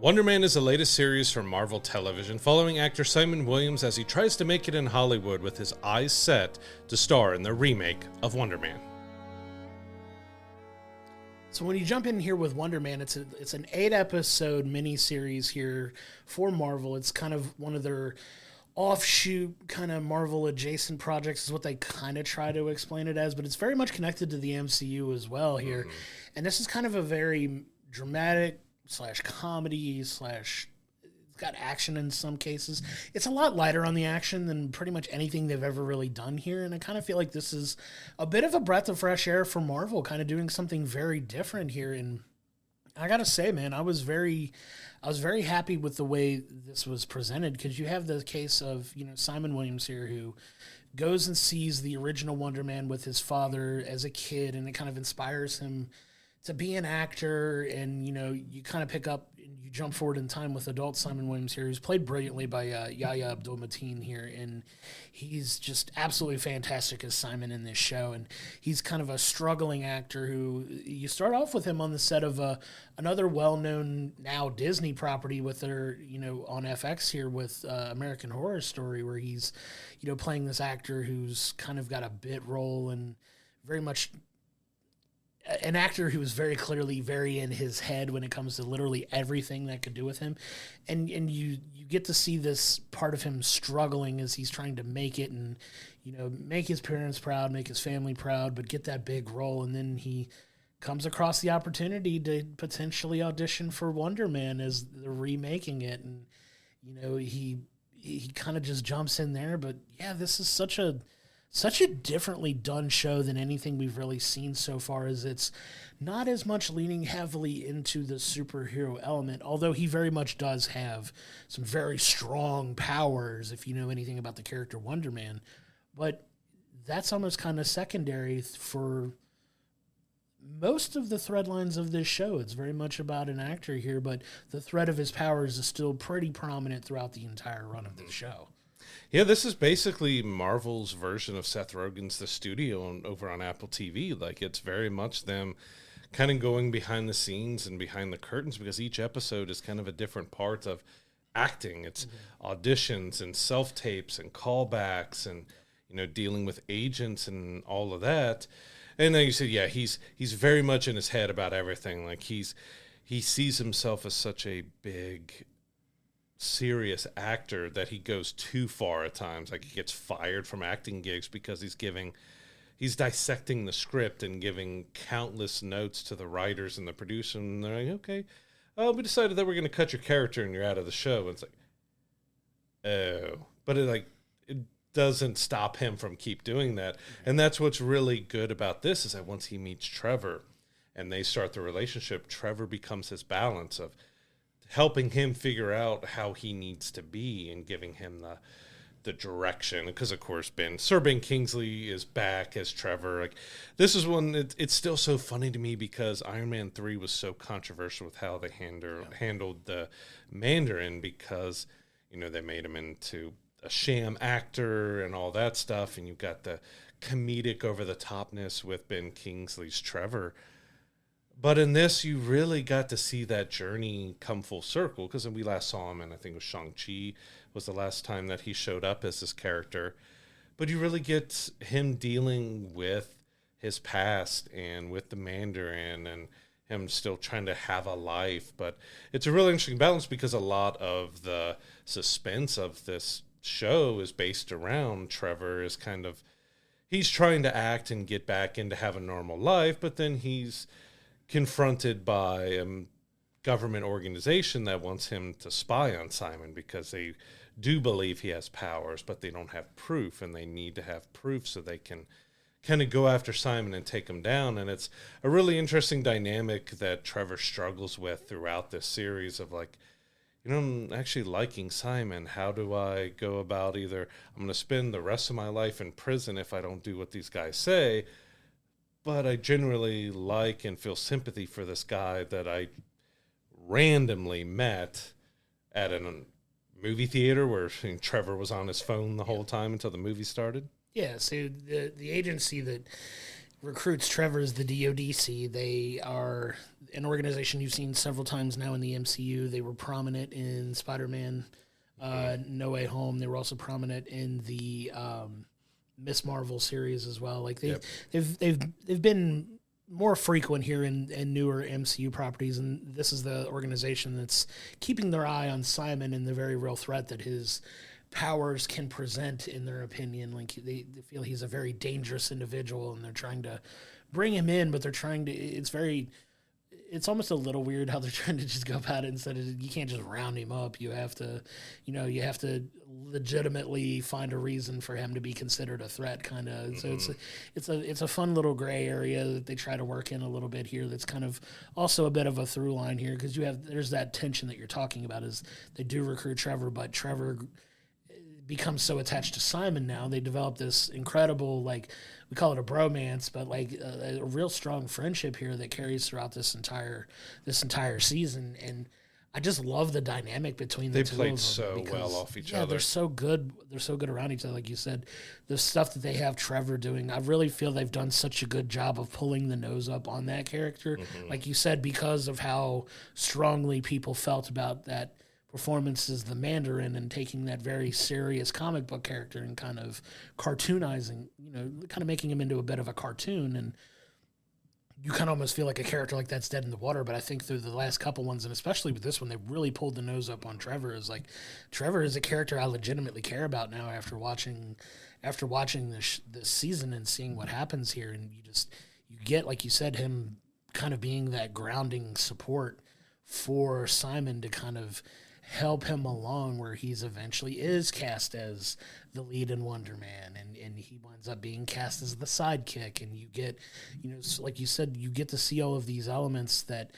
Wonder Man is the latest series from Marvel Television, following actor Simon Williams as he tries to make it in Hollywood with his eyes set to star in the remake of Wonder Man. So when you jump in here with Wonder Man, it's an 8-episode miniseries here for Marvel. It's kind of one of their offshoot kind of Marvel adjacent projects is what they kind of try to explain it as, but it's very much connected to the MCU as well here. Mm-hmm. And this is kind of a very dramatic / comedy / it's got action in some cases. It's a lot lighter on the action than pretty much anything they've ever really done here, and I kind of feel like this is a bit of a breath of fresh air for Marvel, kind of doing something very different here. And I gotta say, man, I was very happy with the way this was presented, because you have the case of, Simon Williams here, who goes and sees the original Wonder Man with his father as a kid, and it kind of inspires him to be an actor. And you kind of pick up and you jump forward in time with adult Simon Williams here, who's played brilliantly by Yahya Abdul-Mateen here, and he's just absolutely fantastic as Simon in this show. And he's kind of a struggling actor who you start off with him on the set of another well-known now Disney property with their on FX here with American Horror Story, where he's playing this actor who's kind of got a bit role and very much an actor who is very clearly very in his head when it comes to literally everything that could do with him. And you get to see this part of him struggling as he's trying to make it and, make his parents proud, make his family proud, but get that big role. And then he comes across the opportunity to potentially audition for Wonder Man as they're remaking it. And, he kind of just jumps in there. But yeah, this is such a differently done show than anything we've really seen so far, as it's not as much leaning heavily into the superhero element, although he very much does have some very strong powers if you know anything about the character Wonder Man. But that's almost kind of secondary for most of the thread lines of this show. It's very much about an actor here, but the thread of his powers is still pretty prominent throughout the entire run of the show. Yeah, this is basically Marvel's version of Seth Rogen's The Studio over on Apple TV. Like, it's very much them kind of going behind the scenes and behind the curtains, because each episode is kind of a different part of acting. It's auditions and self-tapes and callbacks and, dealing with agents and all of that. And then you said, yeah, he's very much in his head about everything. Like, he sees himself as such a big, serious actor that he goes too far at times. Like, he gets fired from acting gigs because he's dissecting the script and giving countless notes to the writers and the producer, and they're like, okay, we decided that we're going to cut your character and you're out of the show. And it's like, oh, but it doesn't stop him from keep doing that. And that's what's really good about this, is that once he meets Trevor and they start the relationship, Trevor becomes his balance of helping him figure out how he needs to be and giving him the direction. Because, of course, Sir Ben Kingsley is back as Trevor. Like, this is one, it's still so funny to me, because Iron Man 3 was so controversial with how they handled the Mandarin, because, they made him into a sham actor and all that stuff, and you've got the comedic over-the-topness with Ben Kingsley's Trevor. But in this, you really got to see that journey come full circle, because we last saw him, and I think it was Shang-Chi was the last time that he showed up as this character. But you really get him dealing with his past and with the Mandarin and him still trying to have a life. But it's a really interesting balance, because a lot of the suspense of this show is based around Trevor is kind of, he's trying to act and get back into have a normal life, but then he's confronted by a government organization that wants him to spy on Simon, because they do believe he has powers, but they don't have proof, and they need to have proof so they can kind of go after Simon and take him down. And it's a really interesting dynamic that Trevor struggles with throughout this series of, like, I'm actually liking Simon. How do I go about either I'm going to spend the rest of my life in prison if I don't do what these guys say, but I generally like and feel sympathy for this guy that I randomly met at a movie theater where Trevor was on his phone the whole time until the movie started. Yeah, so the agency that recruits Trevor as the DODC. They are an organization you've seen several times now in the MCU. They were prominent in Spider-Man No Way Home. They were also prominent in the Miss Marvel series as well. Like they've been more frequent here in newer MCU properties, and this is the organization that's keeping their eye on Simon and the very real threat that his powers can present, in their opinion. Like they feel he's a very dangerous individual, and they're trying to bring him in, but they're trying to. It's almost a little weird how they're trying to just go about it instead of, you can't just round him up. You have to, you have to legitimately find a reason for him to be considered a threat, kind of. So it's a fun little gray area that they try to work in a little bit here. That's kind of also a bit of a through line here, because there's that tension that you're talking about, is they do recruit Trevor, but Trevor becomes so attached to Simon now. They develop this incredible, like, we call it a bromance, but like a real strong friendship here that carries throughout this entire season. And I just love the dynamic between the two of them. They played so well off each other. They're so good. They're so good around each other. Like you said, the stuff that they have Trevor doing, I really feel they've done such a good job of pulling the nose up on that character. Like you said, because of how strongly people felt about that performance as the Mandarin, and taking that very serious comic book character and kind of cartoonizing, kind of making him into a bit of a cartoon. And you kind of almost feel like a character like that's dead in the water. But I think through the last couple ones, and especially with this one, they really pulled the nose up on Trevor. Is like, Trevor is a character I legitimately care about now after watching this season and seeing what happens here. And you get, like you said, him kind of being that grounding support for Simon to kind of help him along, where he's eventually is cast as the lead in Wonder Man, and he winds up being cast as the sidekick. And you get, like you said, you get to see all of these elements that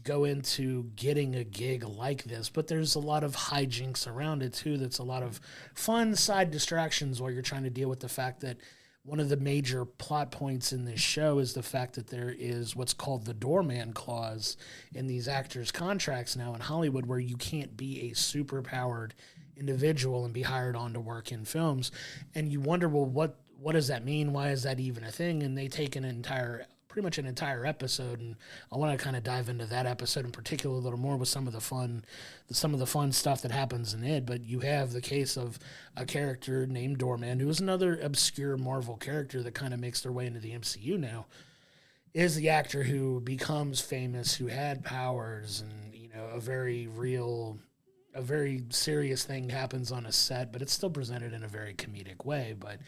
go into getting a gig like this. But there's a lot of hijinks around it too. That's a lot of fun side distractions while you're trying to deal with the fact that one of the major plot points in this show is the fact that there is what's called the doorman clause in these actors' contracts now in Hollywood, where you can't be a super-powered individual and be hired on to work in films. And you wonder, well, what does that mean? Why is that even a thing? And they take pretty much an entire episode, and I want to kind of dive into that episode in particular a little more with some of the fun stuff that happens in it. But you have the case of a character named Doorman, who is another obscure Marvel character that kind of makes their way into the MCU now, is the actor who becomes famous, who had powers, and a very serious thing happens on a set, but it's still presented in a very comedic way. But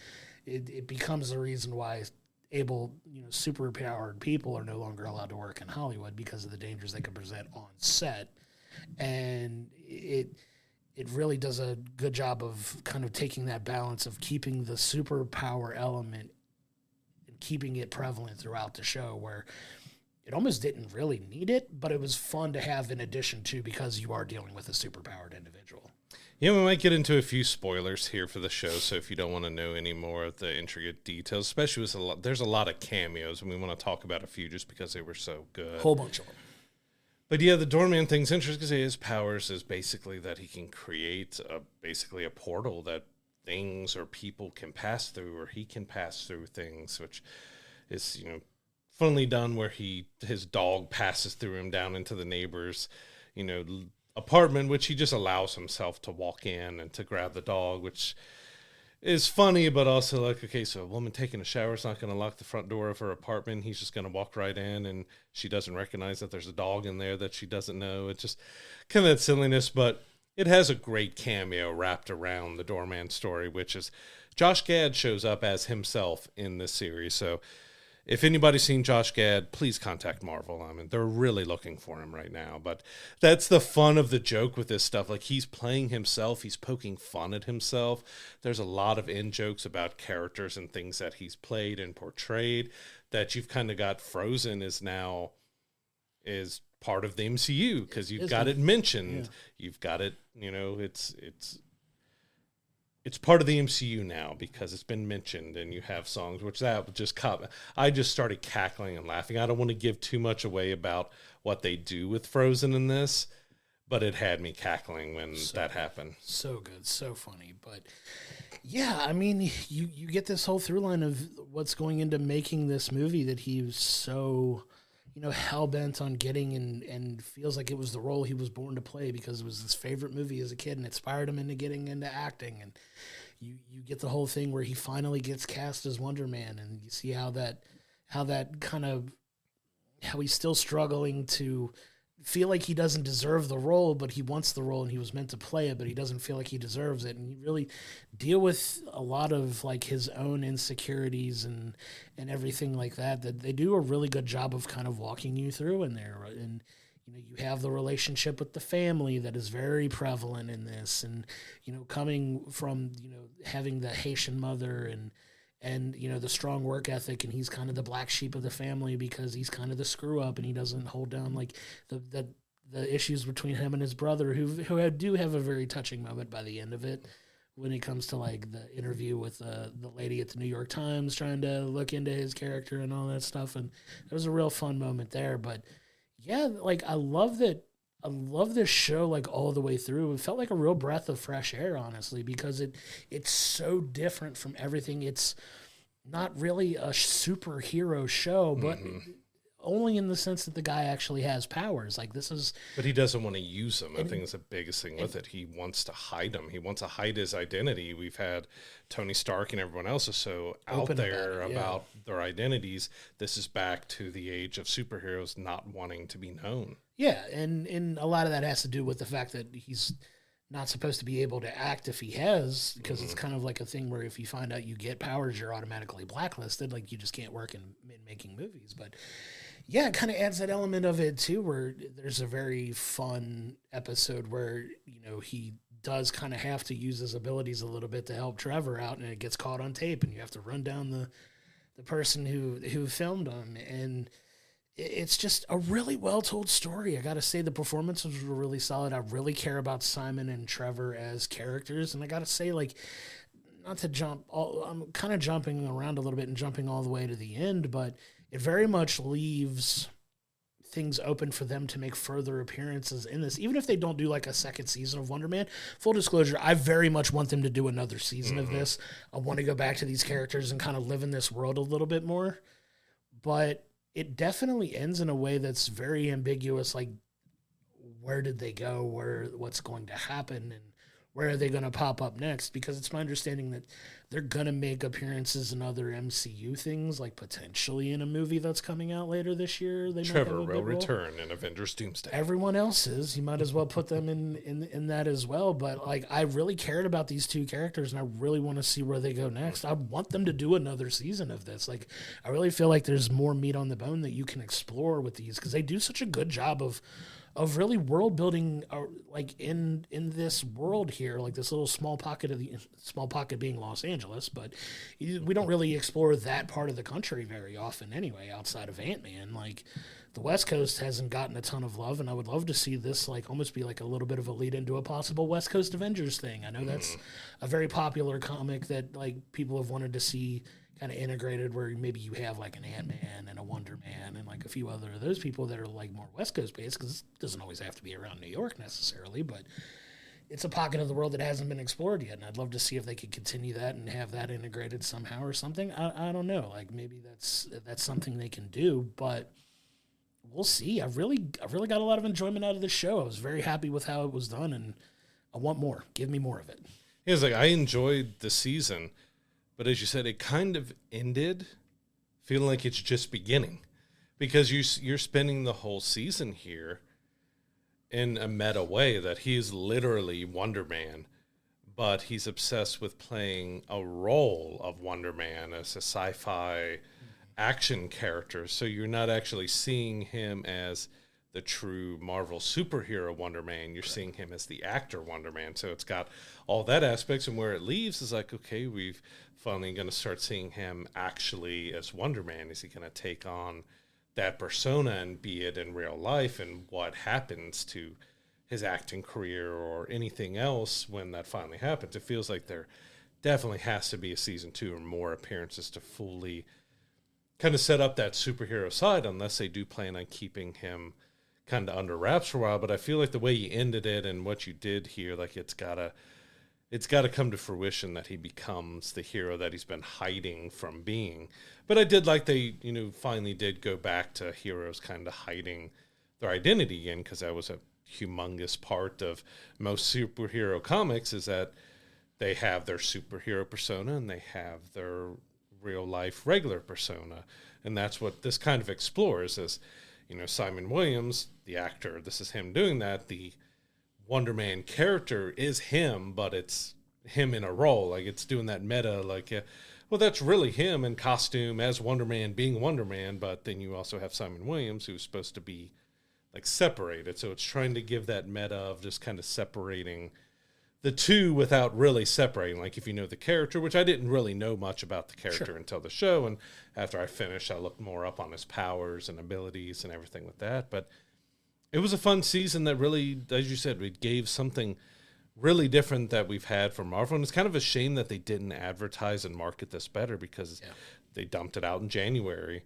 it becomes the reason why super-powered people are no longer allowed to work in Hollywood, because of the dangers they can present on set. And it really does a good job of kind of taking that balance of keeping the superpower element and keeping it prevalent throughout the show, where it almost didn't really need it, but it was fun to have in addition to, because you are dealing with a superpowered individual. Yeah, we might get into a few spoilers here for the show, so if you don't want to know any more of the intricate details, especially with there's a lot of cameos, and we want to talk about a few just because they were so good. Whole bunch of them. But yeah, the Doorman thing's interesting because his powers is basically that he can create basically a portal that things or people can pass through, or he can pass through things, which is, funnily done, where his dog passes through him down into the neighbor's, apartment, which he just allows himself to walk in and to grab the dog, which is funny, but also like, okay, so a woman taking a shower is not going to lock the front door of her apartment. He's just going to walk right in, and she doesn't recognize that there's a dog in there that she doesn't know. It's just kind of that silliness, but it has a great cameo wrapped around the Doorman story, which is Josh Gad shows up as himself in this series. So if anybody's seen Josh Gad, please contact Marvel. I mean, they're really looking for him right now. But that's the fun of the joke with this stuff. Like, he's playing himself. He's poking fun at himself. There's a lot of in-jokes about characters and things that he's played and portrayed that you've kind of got Frozen is part of the MCU, because you've got it mentioned. Yeah. You've got it, it's part of the MCU now because it's been mentioned, and you have songs, which that just caught me. I just started cackling and laughing. I don't want to give too much away about what they do with Frozen in this, but it had me cackling when that happened. So good, so funny. But yeah, I mean, you get this whole through line of what's going into making this movie that he was so, hell bent on getting, and feels like it was the role he was born to play because it was his favorite movie as a kid and inspired him into getting into acting. And you get the whole thing where he finally gets cast as Wonder Man, and you see how he's still struggling to feel like he doesn't deserve the role, but he wants the role and he was meant to play it, but he doesn't feel like he deserves it. And you really deal with a lot of like his own insecurities and everything like that they do a really good job of kind of walking you through in there. And, you have the relationship with the family that is very prevalent in this, and, coming from, having the Haitian mother and the strong work ethic, and he's kind of the black sheep of the family because he's kind of the screw up and he doesn't hold down like the issues between him and his brother who do have a very touching moment by the end of it when it comes to like the interview with the lady at the New York Times trying to look into his character and all that stuff. And there was a real fun moment there. But yeah, like I love this show like all the way through. It felt like a real breath of fresh air, honestly, because it's so different from everything. It's not really a superhero show, but only in the sense that the guy actually has powers. Like this is, but he doesn't want to use them. I think it's the biggest thing with it. He wants to hide them. He wants to hide his identity. We've had Tony Stark and everyone else is so out there about their identities. This is back to the age of superheroes not wanting to be known. Yeah, and a lot of that has to do with the fact that he's not supposed to be able to act if he has, because it's kind of like a thing where if you find out you get powers, you're automatically blacklisted. Like you just can't work in making movies. But yeah, it kind of adds that element of it too, where there's a very fun episode where, he does kind of have to use his abilities a little bit to help Trevor out, and it gets caught on tape, and you have to run down the person who filmed him. And it's just a really well-told story. I got to say the performances were really solid. I really care about Simon and Trevor as characters. And I got to say, like, not to I'm kind of jumping around a little bit and jumping all the way to the end, but it very much leaves things open for them to make further appearances in this. Even if they don't do like a second season of Wonder Man, full disclosure, I very much want them to do another season of this. I want to go back to these characters and kind of live in this world a little bit more. But it definitely ends in a way that's very ambiguous. Like, where did they go? What's going to happen? And where are they going to pop up next? Because it's my understanding that they're going to make appearances in other MCU things, like potentially in a movie that's coming out later this year. Trevor will return in Avengers Doomsday. Everyone else is. You might as well put them in that as well. But like, I really cared about these two characters, and I really want to see where they go next. I want them to do another season of this. Like, I really feel like there's more meat on the bone that you can explore with these, because they do such a good job of really world building, like in this world here, like this little small pocket being Los Angeles, but we don't really explore that part of the country very often anyway, outside of Ant-Man. Like the West Coast hasn't gotten a ton of love, and I would love to see this like almost be like a little bit of a lead into a possible West Coast Avengers thing. I know that's a very popular comic that like people have wanted to see kind of integrated, where maybe you have like an Ant-Man and a Wonder Man and like a few other of those people that are like more West Coast based, because it doesn't always have to be around New York necessarily, but it's a pocket of the world that hasn't been explored yet, and I'd love to see if they could continue that and have that integrated somehow or something. I don't know, like maybe that's something they can do, but we'll see. I really got a lot of enjoyment out of this show. I was very happy with how it was done, and I want more. Give me more of it. Yeah, it's like I enjoyed the season, but as you said, it kind of ended feeling like it's just beginning, because you're spending the whole season here in a meta way that he's literally Wonder Man, but he's obsessed with playing a role of Wonder Man as a sci-fi action character. So you're not actually seeing him as the true Marvel superhero Wonder Man. You're seeing him as the actor Wonder Man. So it's got all that aspects, and where it leaves is like, okay, we've finally going to start seeing him actually as Wonder Man. Is he going to take on that persona and be it in real life, and what happens to his acting career or anything else when that finally happens? It feels like there definitely has to be a season 2 or more appearances to fully kind of set up that superhero side, unless they do plan on keeping him kind of under wraps for a while. But I feel like the way you ended it and what you did here, like it's gotta come to fruition that he becomes the hero that he's been hiding from being. But I did like they, finally did go back to heroes kind of hiding their identity again, because that was a humongous part of most superhero comics, is that they have their superhero persona and they have their real life regular persona. And that's what this kind of explores is, Simon Williams, the actor, this is him doing that. The Wonder Man character is him, but it's him in a role. Like it's doing that meta, like, well, that's really him in costume as Wonder Man being Wonder Man. But then you also have Simon Williams, who's supposed to be like separated. So it's trying to give that meta of just kind of separating the two without really separating. Like if you know the character, which I didn't really know much about the character until the show. And after I finished, I looked more up on his powers and abilities and everything with that. But it was a fun season that really, as you said, it gave something really different that we've had from Marvel. And it's kind of a shame that they didn't advertise and market this better, because they dumped it out in January,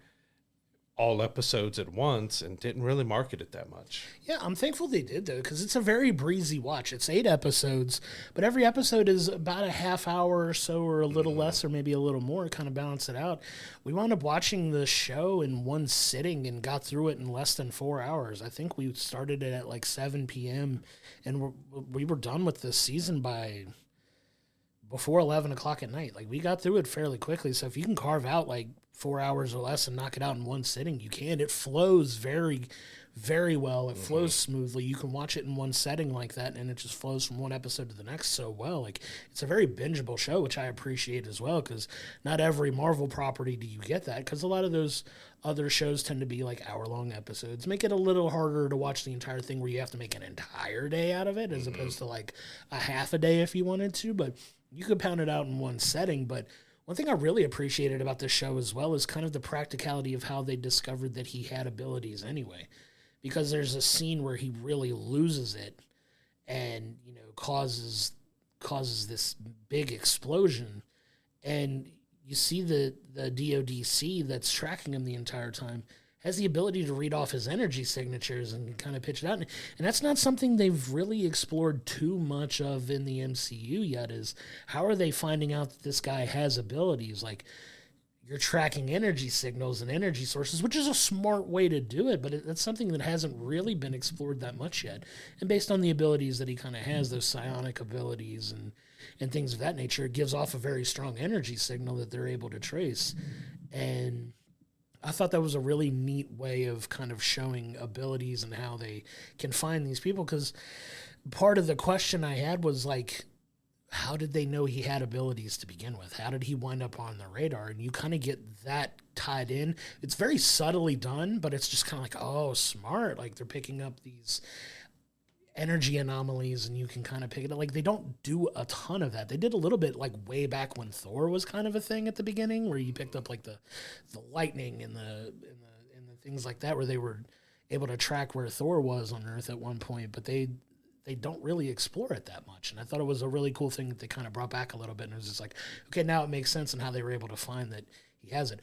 all episodes at once, and didn't really market it that much. Yeah, I'm thankful they did, though, because it's a very breezy watch. It's 8 episodes, but every episode is about a half hour or so, or a little less, or maybe a little more, kind of balance it out. We wound up watching the show in one sitting and got through it in less than 4 hours. I think we started it at like 7 p.m., and we were done with this season by before 11 o'clock at night. Like, we got through it fairly quickly, so if you can carve out like 4 hours or less and knock it out in one sitting, you can. It flows very, very well. It flows smoothly. You can watch it in one setting like that, and it just flows from one episode to the next so well. Like, it's a very bingeable show, which I appreciate as well, because not every Marvel property do you get that, because a lot of those other shows tend to be like hour-long episodes. Make it a little harder to watch the entire thing, where you have to make an entire day out of it, as opposed to like a half a day if you wanted to, but you could pound it out in one setting. But one thing I really appreciated about this show as well is kind of the practicality of how they discovered that he had abilities anyway. Because there's a scene where he really loses it and, causes this big explosion. And you see the DODC that's tracking him the entire time has the ability to read off his energy signatures and kind of pitch it out. And that's not something they've really explored too much of in the MCU yet, is how are they finding out that this guy has abilities? Like, you're tracking energy signals and energy sources, which is a smart way to do it, but it's something that hasn't really been explored that much yet. And based on the abilities that he kind of has, those psionic abilities and things of that nature, it gives off a very strong energy signal that they're able to trace. And I thought that was a really neat way of kind of showing abilities and how they can find these people, because part of the question I had was like, how did they know he had abilities to begin with? How did he wind up on the radar? And you kind of get that tied in. It's very subtly done, but it's just kind of like, oh, smart. Like, they're picking up these energy anomalies, and you can kind of pick it up. Like, they don't do a ton of that. They did a little bit like way back when Thor was kind of a thing at the beginning, where you picked up like the lightning and the things like that, where they were able to track where Thor was on Earth at one point, but they don't really explore it that much. And I thought it was a really cool thing that they kind of brought back a little bit. And it was just like, okay, now it makes sense in how they were able to find that he has it.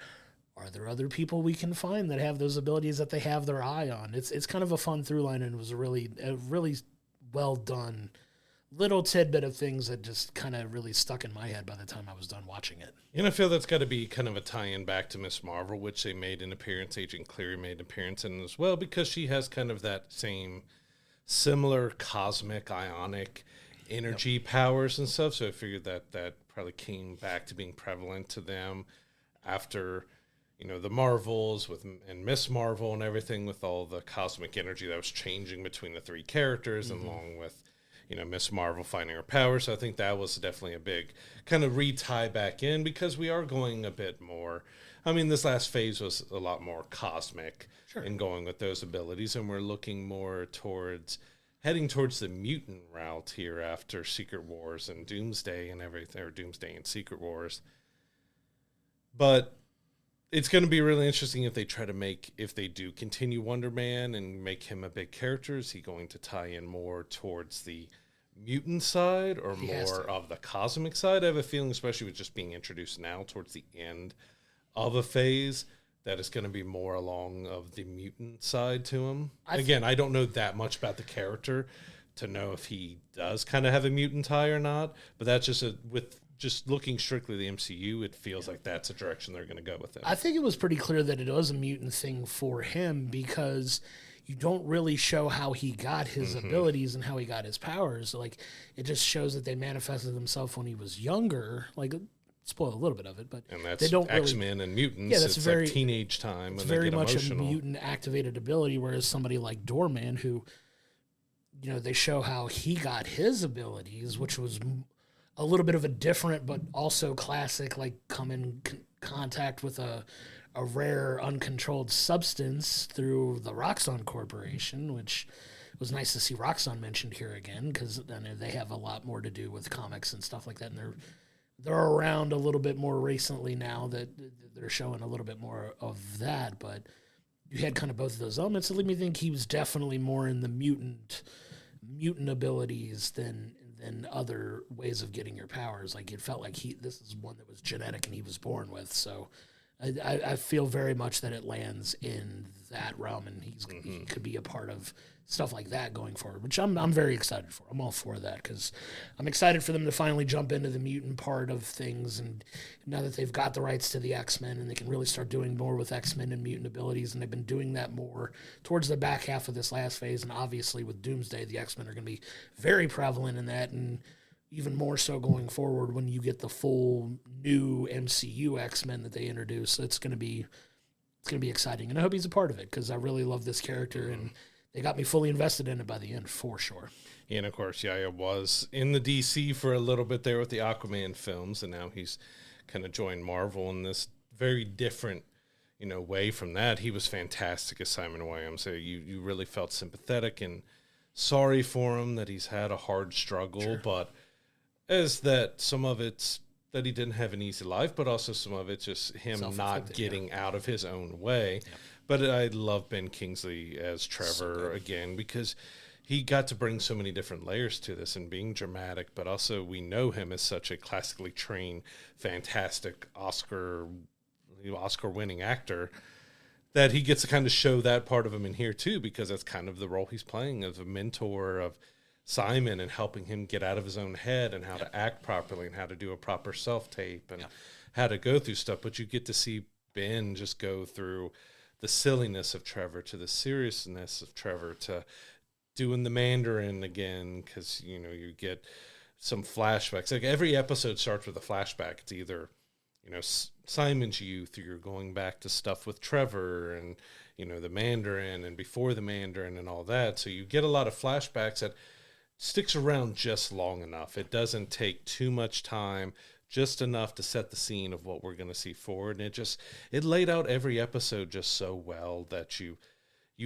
Are there other people we can find that have those abilities that they have their eye on? It's kind of a fun through line, and it was a really well done little tidbit of things that just kind of really stuck in my head by the time I was done watching it. And I feel that's got to be kind of a tie-in back to Miss Marvel, which they made an appearance. Agent Cleary made an appearance in as well, because she has kind of that same similar cosmic ionic energy powers and stuff. So I figured that probably came back to being prevalent to them after, the Marvels and Miss Marvel and everything, with all the cosmic energy that was changing between the three characters, and along with, Miss Marvel finding her powers. So I think that was definitely a big kind of re-tie back in, because we are going a bit more. I mean, this last phase was a lot more cosmic and going with those abilities, and we're looking more heading towards the mutant route here after Secret Wars and Doomsday and everything, or Doomsday and Secret Wars. But it's going to be really interesting if they do continue Wonder Man and make him a big character. Is he going to tie in more towards the mutant side or more of the cosmic side? I have a feeling, especially with just being introduced now towards the end of a phase, that is going to be more along of the mutant side to him. Again, I don't know that much about the character to know if he does kind of have a mutant tie or not, but that's just with just looking strictly at the MCU, it feels like that's a direction they're going to go with it. I think it was pretty clear that it was a mutant thing for him because you don't really show how he got his abilities and how he got his powers. Like, it just shows that they manifested themselves when he was younger. Like, spoil a little bit of it, but and that's they don't X-Men and mutants. Yeah, that's it's very like teenage time. It's when very they get much emotional. a mutant activated ability, whereas somebody like Doorman, who, you know, they show how he got his abilities, which was a little bit of a different but also classic, like come in contact with a rare uncontrolled substance through the Roxxon Corporation, which was nice to see Roxxon mentioned here again, because I know they have a lot more to do with comics and stuff like that, and they're around a little bit more recently now that they're showing a little bit more of that. But you had kind of both of those elements. It made me think he was definitely more in the mutant abilities than other ways of getting your powers. Like, it felt like this is one that was genetic and he was born with. So I feel very much that it lands in that realm, and he could be a part of stuff like that going forward, which I'm very excited for. I'm all for that because I'm excited for them to finally jump into the mutant part of things, and now that they've got the rights to the X-Men and they can really start doing more with X-Men and mutant abilities, and they've been doing that more towards the back half of this last phase, and obviously with Doomsday, the X-Men are going to be very prevalent in that, and even more so going forward when you get the full new MCU X-Men that they introduce. It's going to be exciting, and I hope he's a part of it because I really love this character, and they got me fully invested in it by the end, for sure. And, of course, Yahya was in the DC for a little bit there with the Aquaman films, and now he's kind of joined Marvel in this very different, way from that. He was fantastic as Simon Williams. So you really felt sympathetic and sorry for him that he's had a hard struggle, but as that some of it's that he didn't have an easy life, but also some of it's just him not getting out of his own way. Yeah. But I love Ben Kingsley as Trevor again because he got to bring so many different layers to this and being dramatic, but also we know him as such a classically trained, fantastic Oscar-winning actor that he gets to kind of show that part of him in here too, because that's kind of the role he's playing as a mentor of Simon and helping him get out of his own head and how to act properly and how to do a proper self-tape and how to go through stuff. But you get to see Ben just go through the silliness of Trevor to the seriousness of Trevor to doing the Mandarin again, because, you get some flashbacks. Like every episode starts with a flashback. It's either, Simon's youth, or you're going back to stuff with Trevor and, the Mandarin and before the Mandarin and all that. So you get a lot of flashbacks that sticks around just long enough. It doesn't take too much time, just enough to set the scene of what we're going to see forward. And it laid out every episode just so well that you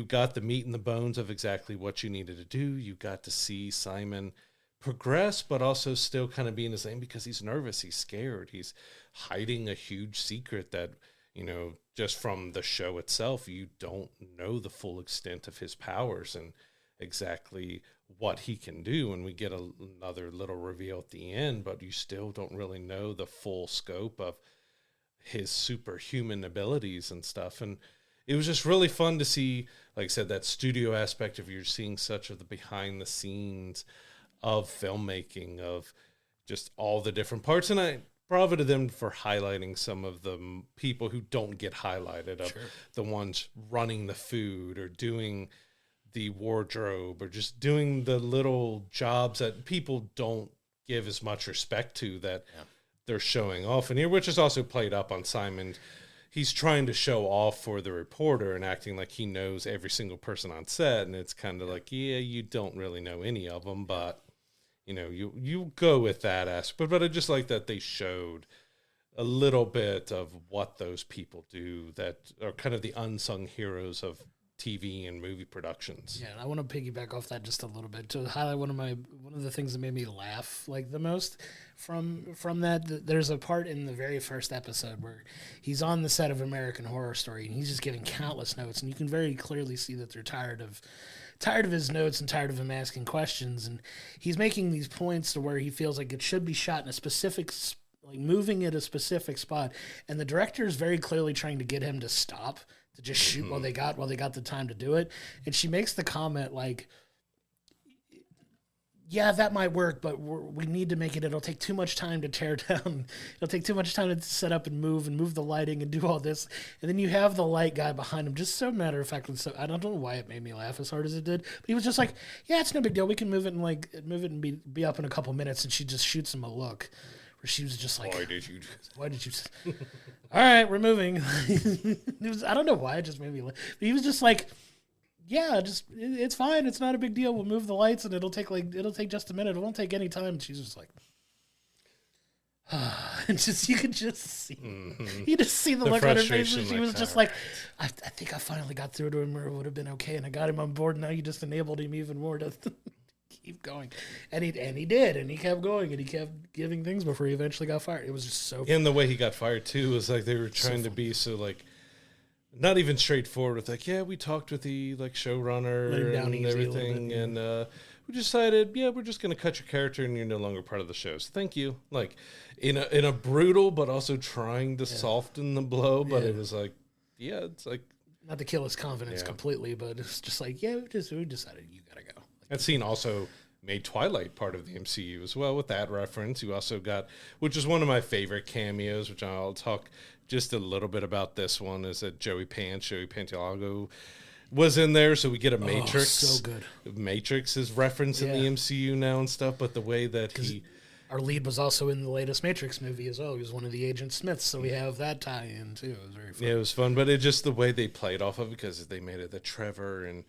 got the meat and the bones of exactly what you needed to do. You got to see Simon progress, but also still kind of being the same because he's nervous. He's scared. He's hiding a huge secret that, just from the show itself, you don't know the full extent of his powers and exactly what he can do. And we get another little reveal at the end, but you still don't really know the full scope of his superhuman abilities and stuff. And it was just really fun to see, like I said, that studio aspect of you're seeing such of the behind the scenes of filmmaking of just all the different parts. And I bravo to them for highlighting some of the people who don't get highlighted, of the ones running the food or doing the wardrobe or just doing the little jobs that people don't give as much respect to that they're showing off in here, which is also played up on Simon. He's trying to show off for the reporter and acting like he knows every single person on set. And it's kind of like, you don't really know any of them, but you go with that aspect. But I just like that they showed a little bit of what those people do that are kind of the unsung heroes of TV and movie productions. Yeah, and I want to piggyback off that just a little bit to highlight one of the things that made me laugh like the most from that. There's a part in the very first episode where he's on the set of American Horror Story and he's just giving countless notes, and you can very clearly see that they're tired of his notes and tired of him asking questions, and he's making these points to where he feels like it should be shot in a specific like moving at a specific spot, and the director is very clearly trying to get him to stop, to just shoot while they got the time to do it. And she makes the comment like, yeah, that might work, but we need to make it. It'll take too much time to tear down. It'll take too much time to set up and move the lighting and do all this. And then you have the light guy behind him, just so matter of factly. So I don't know why it made me laugh as hard as it did, but he was just like, "Yeah, it's no big deal. We can move it and be up in a couple minutes." And she just shoots him a look, where she was just like, Why did you? Why did you? All right, we're moving. I don't know why it just made me laugh. But he was just like, yeah, it's fine. It's not a big deal. We'll move the lights, and it'll take just a minute. It won't take any time. And she's just like, and just you could just see, you just see the look on her face. And she was just like, I think I finally got through to him, or it would have been okay, and I got him on board. And now you just enabled him even more to keep going, and he did, and he kept going, and he kept giving things before he eventually got fired. It was just so. And the way he got fired too was like they were trying to be so like. Not even straightforward with like, yeah, we talked with the like showrunner and everything, and we decided, yeah, we're just gonna cut your character and you're no longer part of the show. So thank you. Like in a brutal but also trying to soften the blow, but it was like, yeah, it's like not to kill his confidence completely, but it's just like, yeah, we decided you gotta go. That scene also made Twilight part of the MCU as well with that reference. You also got, which is one of my favorite cameos, which I'll talk just a little bit about this one, is that Joey Pantoliano was in there, so we get a Matrix. So good. Matrix is referenced in the MCU now and stuff, but the way that our lead was also in the latest Matrix movie as well. He was one of the Agent Smiths, so we have that tie-in too. It was very fun. Yeah, it was fun, but it just the way they played off of it, because they made it that Trevor and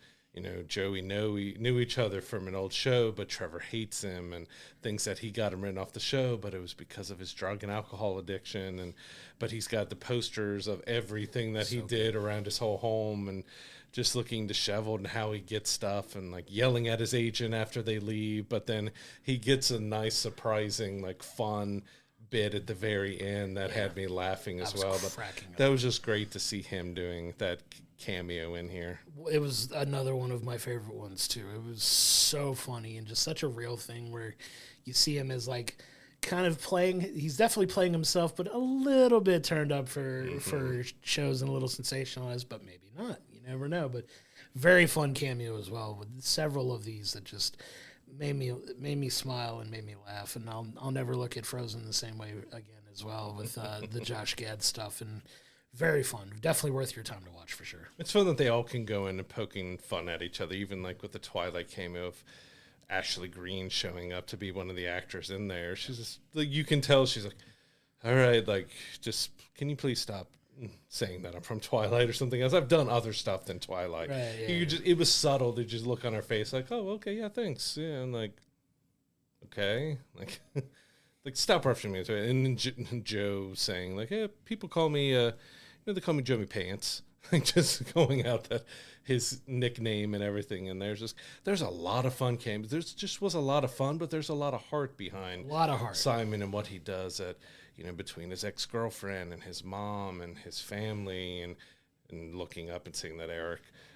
Joey knew each other from an old show, but Trevor hates him and thinks that he got him written off the show, but it was because of his drug and alcohol addiction. But he's got the posters of everything that he did around his whole home, and just looking disheveled and how he gets stuff, and like yelling at his agent after they leave. But then he gets a nice, surprising, like fun bit at the very end that had me laughing as well. But that was just great to see him doing that cameo in here. It was another one of my favorite ones too. It was so funny and just such a real thing where you see him as like kind of playing, he's definitely playing himself, but a little bit turned up for shows and a little sensationalized, but maybe not. You never know. But very fun cameo as well, with several of these that just made me smile and made me laugh. And I'll never look at Frozen the same way again as well, with the Josh Gad stuff. And very fun. Definitely worth your time to watch for sure. It's fun that they all can go in and poking fun at each other, even like with the Twilight cameo of Ashley Greene showing up to be one of the actors in there. She's just like, you can tell she's like, all right, like, just can you please stop saying that I'm from Twilight or something else? I've done other stuff than Twilight. Right, yeah. It was subtle to just look on her face like, oh, okay, yeah, thanks. Yeah, and like, okay, like, like stop referencing me. And then Joe saying like, hey, people call me, they call me Joey Pants. Like just going out that his nickname and everything, and there's a lot of fun games. There's just was a lot of fun, but there's a lot of heart behind Simon and what he does at between his ex-girlfriend and his mom and his family, and looking up and seeing that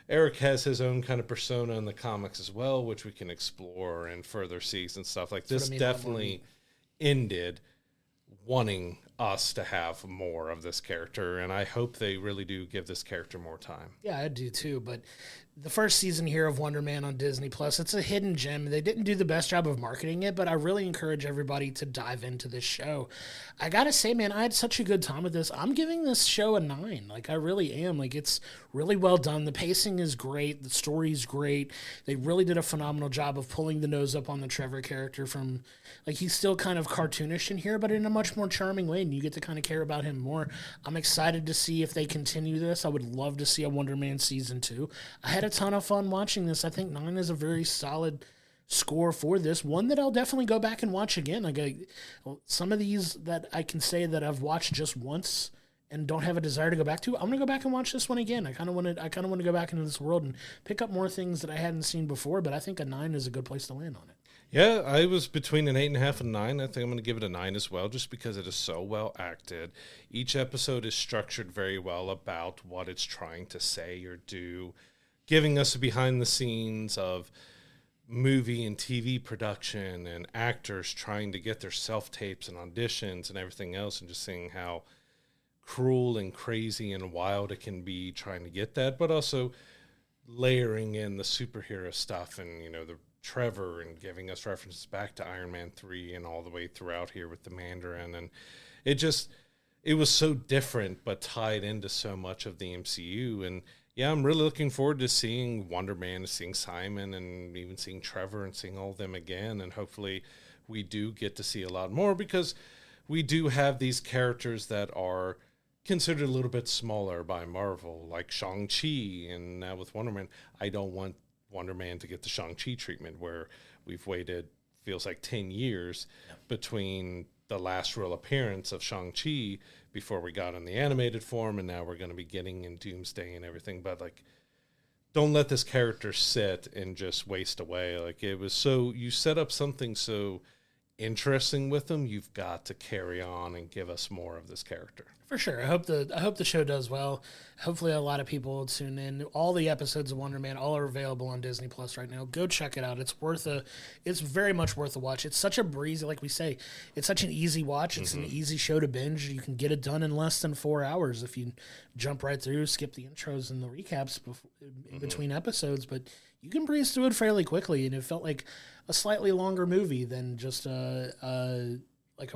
Eric has his own kind of persona in the comics as well, which we can explore and further seasons and stuff like this. Definitely ended wanting us to have more of this character, and I hope they really do give this character more time. Yeah, I do too, but the first season here of Wonder Man on Disney Plus, it's a hidden gem. They didn't do the best job of marketing it, but I really encourage everybody to dive into this show. I gotta say, man, I had such a good time with this. I'm giving this show a 9. Like, I really am. Like, it's really well done. The pacing is great. The story's great. They really did a phenomenal job of pulling the nose up on the Trevor character from, like, he's still kind of cartoonish in here, but in a much more charming way, and you get to kind of care about him more. I'm excited to see if they continue this. I would love to see a Wonder Man season 2. I had a ton of fun watching this. I think 9 is a very solid score for this. One that I'll definitely go back and watch again. Like some of these that I can say that I've watched just once and don't have a desire to go back to, I'm gonna go back and watch this one again. I kind of want to go back into this world and pick up more things that I hadn't seen before. But I think a 9 is a good place to land on it. Yeah, I was between an 8.5 and 9. I think I'm going to give it a 9 as well, just because it is so well acted. Each episode is structured very well about what it's trying to say or do, giving us a behind the scenes of movie and TV production and actors trying to get their self-tapes and auditions and everything else, and just seeing how cruel and crazy and wild it can be trying to get that, but also layering in the superhero stuff and, the Trevor and giving us references back to Iron Man 3 and all the way throughout here with the Mandarin. And it was so different, but tied into so much of the MCU. And yeah, I'm really looking forward to seeing Wonder Man, seeing Simon, and even seeing Trevor and seeing all of them again. And hopefully we do get to see a lot more, because we do have these characters that are considered a little bit smaller by Marvel, like Shang-Chi. And now with Wonder Man, I don't want Wonder Man to get the Shang-Chi treatment where we've waited, feels like 10 years between the last real appearance of Shang-Chi before we got in the animated form, and now we're going to be getting in Doomsday and everything. But like, don't let this character sit and just waste away. Like, it was so, you set up something so interesting with them, you've got to carry on and give us more of this character. For sure. I hope the show does well. Hopefully a lot of people will tune in. All the episodes of Wonder Man, all are available on Disney Plus right now. Go check it out. It's very much worth a watch. It's such a breezy, like we say, it's such an easy watch. It's an easy show to binge. You can get it done in less than 4 hours if you jump right through, skip the intros and the recaps in between episodes, but you can breeze through it fairly quickly, and it felt like a slightly longer movie than just like a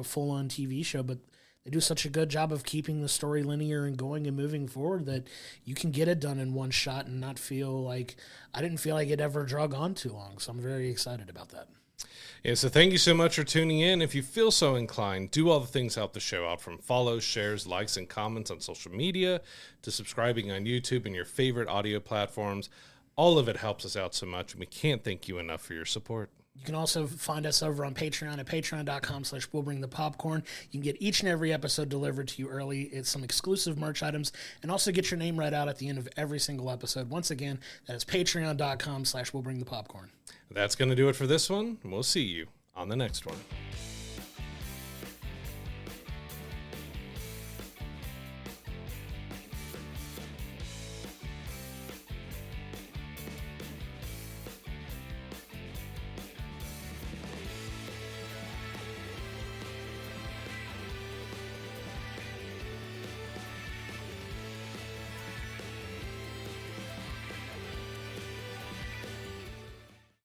full-on TV show, but they do such a good job of keeping the story linear and going and moving forward that you can get it done in one shot and not feel like, I didn't feel like it ever drug on too long. So I'm very excited about that. Yeah, so thank you so much for tuning in. If you feel so inclined, do all the things help the show out, from follows, shares, likes, and comments on social media to subscribing on YouTube and your favorite audio platforms. All of it helps us out so much, and we can't thank you enough for your support. You can also find us over on Patreon at patreon.com/we'llbringthepopcorn. You can get each and every episode delivered to you early. It's some exclusive merch items, and also get your name read out at the end of every single episode. Once again, that is patreon.com/we'llbringthepopcorn. That's going to do it for this one. We'll see you on the next one.